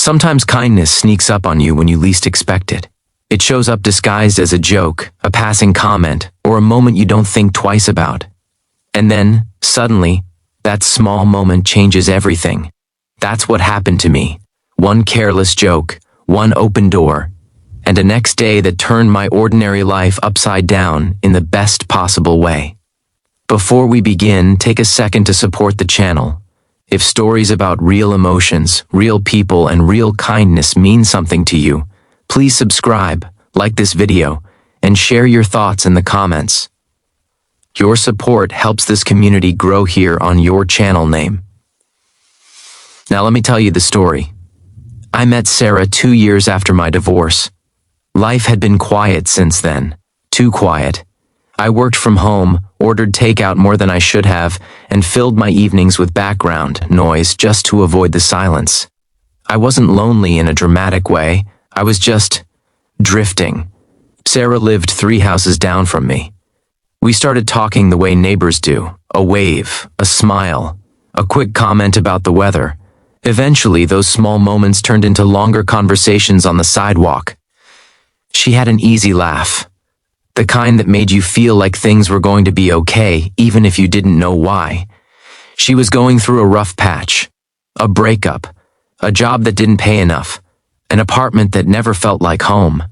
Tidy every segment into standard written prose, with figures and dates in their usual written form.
Sometimes kindness sneaks up on you when you least expect it. It shows up disguised as a joke, a passing comment, or a moment you don't think twice about. And then, suddenly, that small moment changes everything. That's what happened to me. One careless joke, one open door, and a next day that turned my ordinary life upside down in the best possible way. Before we begin, take a second to support the channel. If stories about real emotions, real people, and real kindness mean something to you, please subscribe, like this video, and share your thoughts in the comments. Your support helps this community grow here on your channel name. Now let me tell you the story. I met Sarah 2 years after my divorce. Life had been quiet since then, too quiet. I worked from home, ordered takeout more than I should have, and filled my evenings with background noise just to avoid the silence. I wasn't lonely in a dramatic way, I was just drifting. Sarah lived 3 houses down from me. We started talking the way neighbors do, a wave, a smile, a quick comment about the weather. Eventually, those small moments turned into longer conversations on the sidewalk. She had an easy laugh, the kind that made you feel like things were going to be okay, even if you didn't know why. She was going through a rough patch, a breakup, a job that didn't pay enough, an apartment that never felt like home.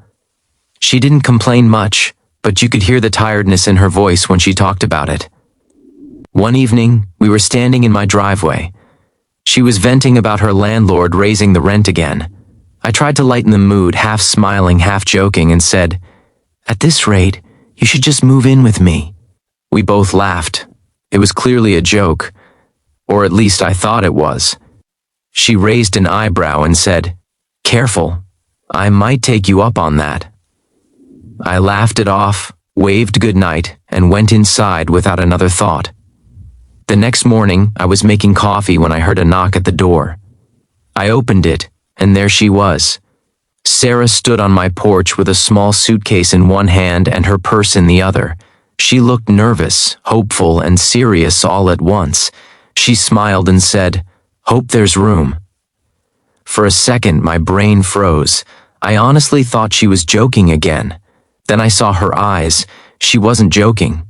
She didn't complain much, but you could hear the tiredness in her voice when she talked about it. One evening, we were standing in my driveway. She was venting about her landlord raising the rent again. I tried to lighten the mood, half smiling, half joking, and said, "At this rate, you should just move in with me." We both laughed. It was clearly a joke, or at least I thought it was. She raised an eyebrow and said, "Careful, I might take you up on that." I laughed it off, waved goodnight, and went inside without another thought. The next morning, I was making coffee when I heard a knock at the door. I opened it, and there she was. Sarah stood on my porch with a small suitcase in one hand and her purse in the other. She looked nervous, hopeful, and serious all at once. She smiled and said, "Hope there's room." For a second, my brain froze. I honestly thought she was joking again. Then I saw her eyes. She wasn't joking.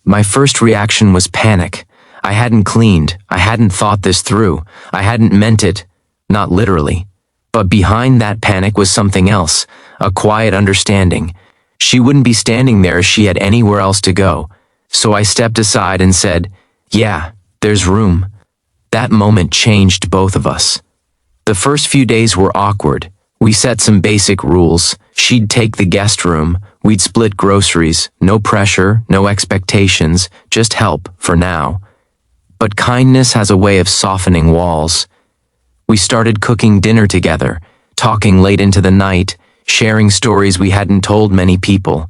My first reaction was panic. I hadn't cleaned. I hadn't thought this through. I hadn't meant it. Not literally. But behind that panic was something else, a quiet understanding. She wouldn't be standing there if she had anywhere else to go. So I stepped aside and said, "Yeah, there's room." That moment changed both of us. The first few days were awkward. We set some basic rules. She'd take the guest room. We'd split groceries. No pressure, no expectations, just help for now. But kindness has a way of softening walls. We started cooking dinner together, talking late into the night, sharing stories we hadn't told many people.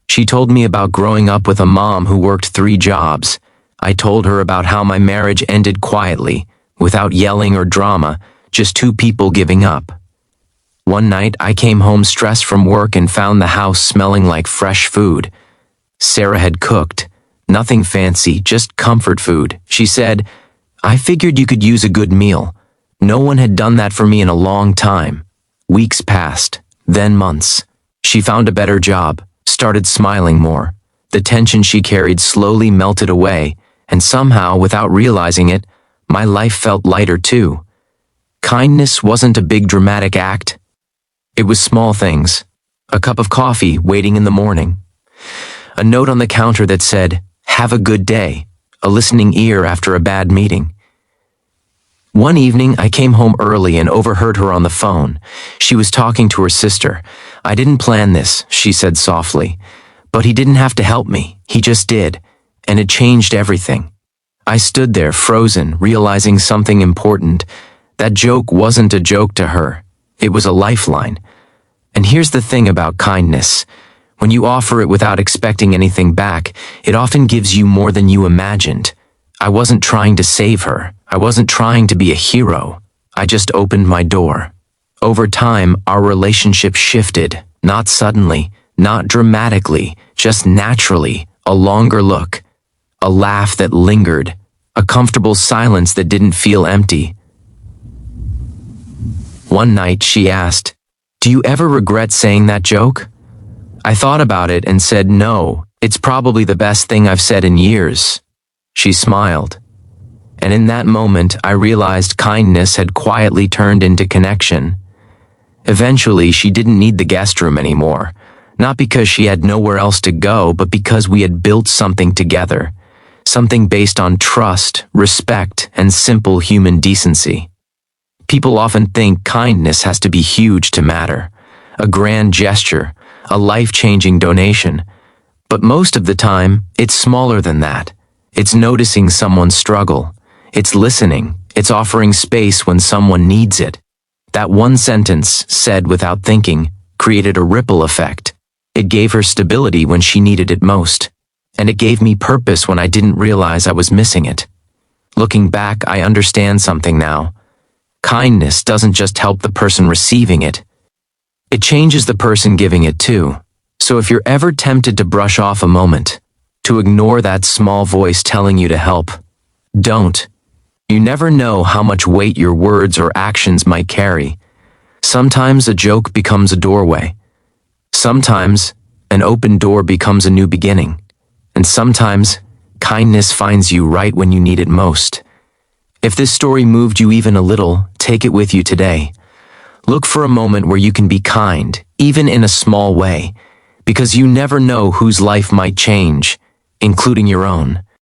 She told me about growing up with a mom who worked 3 jobs. I told her about how my marriage ended quietly, without yelling or drama, just 2 people giving up. One night, I came home stressed from work and found the house smelling like fresh food. Sarah had cooked. Nothing fancy, just comfort food. She said, "I figured you could use a good meal." No one had done that for me in a long time. Weeks passed, then months. She found a better job, started smiling more. The tension she carried slowly melted away, and somehow, without realizing it, my life felt lighter too. Kindness wasn't a big dramatic act. It was small things. A cup of coffee waiting in the morning. A note on the counter that said, "Have a good day," a listening ear after a bad meeting. One evening, I came home early and overheard her on the phone. She was talking to her sister. "I didn't plan this," she said softly. "But he didn't have to help me. He just did. And it changed everything." I stood there, frozen, realizing something important. That joke wasn't a joke to her. It was a lifeline. And here's the thing about kindness. When you offer it without expecting anything back, it often gives you more than you imagined. I wasn't trying to save her. I wasn't trying to be a hero. I just opened my door. Over time, our relationship shifted, not suddenly, not dramatically, just naturally, a longer look, a laugh that lingered, a comfortable silence that didn't feel empty. One night she asked, "Do you ever regret saying that joke?" I thought about it and said, "No, it's probably the best thing I've said in years." She smiled. And in that moment, I realized kindness had quietly turned into connection. Eventually, she didn't need the guest room anymore, not because she had nowhere else to go, but because we had built something together, something based on trust, respect, and simple human decency. People often think kindness has to be huge to matter, a grand gesture, a life-changing donation. But most of the time, it's smaller than that. It's noticing someone's struggle. It's listening. It's offering space when someone needs it. That one sentence, said without thinking, created a ripple effect. It gave her stability when she needed it most. And it gave me purpose when I didn't realize I was missing it. Looking back, I understand something now. Kindness doesn't just help the person receiving it. It changes the person giving it too. So if you're ever tempted to brush off a moment, to ignore that small voice telling you to help, don't. You never know how much weight your words or actions might carry. Sometimes a joke becomes a doorway. Sometimes an open door becomes a new beginning. And sometimes kindness finds you right when you need it most. If this story moved you even a little, take it with you today. Look for a moment where you can be kind, even in a small way, because you never know whose life might change, including your own.